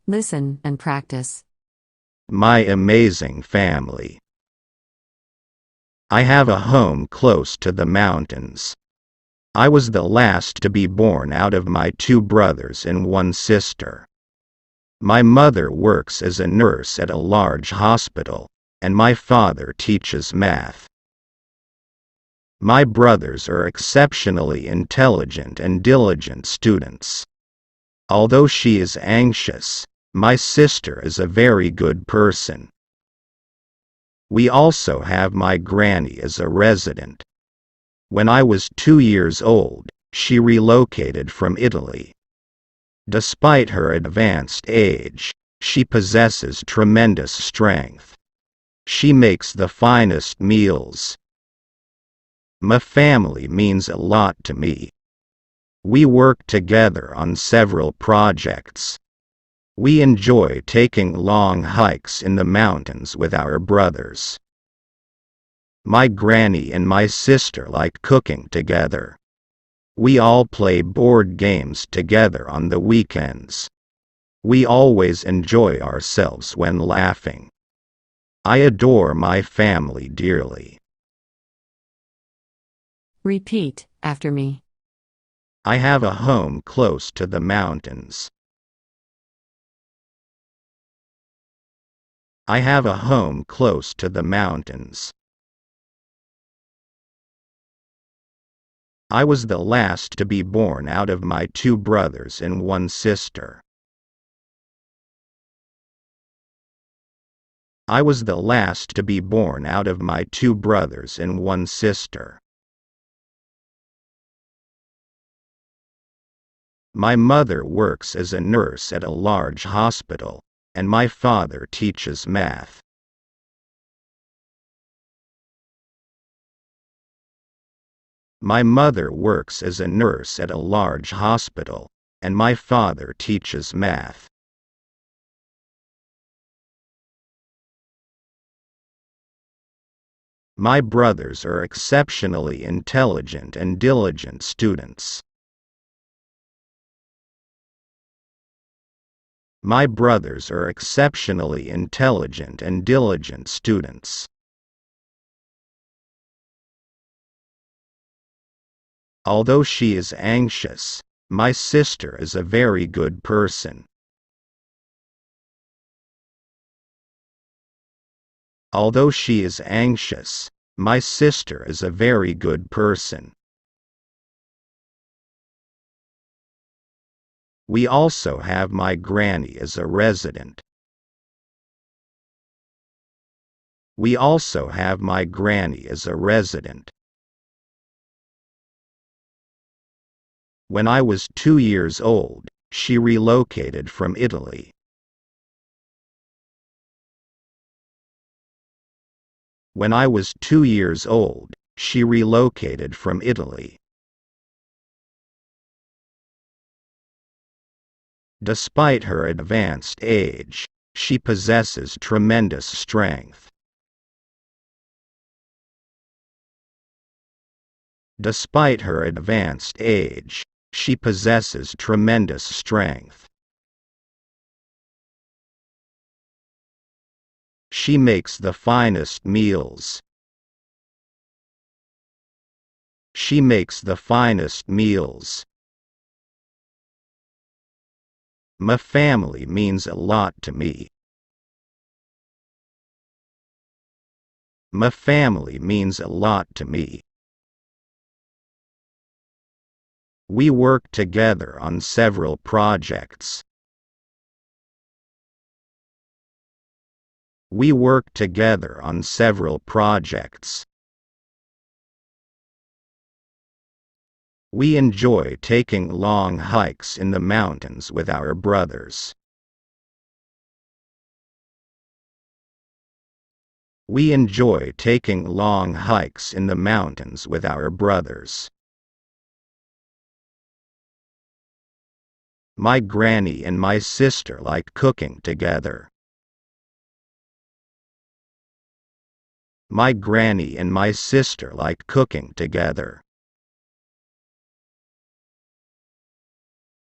Listen and practice. My amazing family. I have a home close to the mountains. I was the last to be born out of my 2 brothers and 1 sister. My mother works as a nurse at a large hospital, and my father teaches math. My brothers are exceptionally intelligent and diligent students. Although she is anxious, my sister is a very good person. We also have my granny as a resident. When I was 2 years old, she relocated from Italy. Despite her advanced age, she possesses tremendous strength. She makes the finest meals. My family means a lot to me. We work together on several projects. We enjoy taking long hikes in the mountains with our brothers. My granny and my sister like cooking together. We all play board games together on the weekends. We always enjoy ourselves when laughing. I adore my family dearly. Repeat after me. I have a home close to the mountains. I have a home close to the mountains. I was the last to be born out of my 2 brothers and 1 sister. I was the last to be born out of my 2 brothers and 1 sister. My mother works as a nurse at a large hospital, and my father teaches math. My mother works as a nurse at a large hospital, and my father teaches math. My brothers are exceptionally intelligent and diligent students. My brothers are exceptionally intelligent and diligent students. Although she is anxious, my sister is a very good person. Although she is anxious, my sister is a very good person. We also have my granny as a resident. We also have my granny as a resident. When I was 2 years old, she relocated from Italy. When I was 2 years old, she relocated from Italy. Despite her advanced age, she possesses tremendous strength. Despite her advanced age, she possesses tremendous strength. She makes the finest meals. She makes the finest meals. My family means a lot to me. My family means a lot to me. We work together on several projects. We work together on several projects. We enjoy taking long hikes in the mountains with our brothers. We enjoy taking long hikes in the mountains with our brothers. My granny and my sister like cooking together. My granny and my sister like cooking together.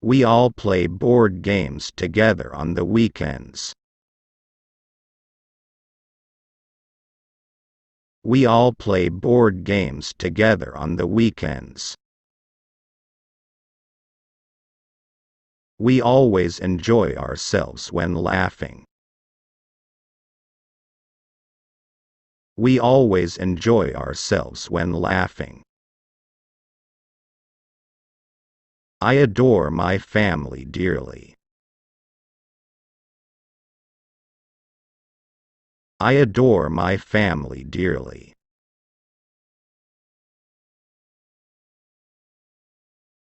We all play board games together on the weekends. We all play board games together on the weekends. We always enjoy ourselves when laughing. We always enjoy ourselves when laughing. I adore my family dearly. I adore my family dearly.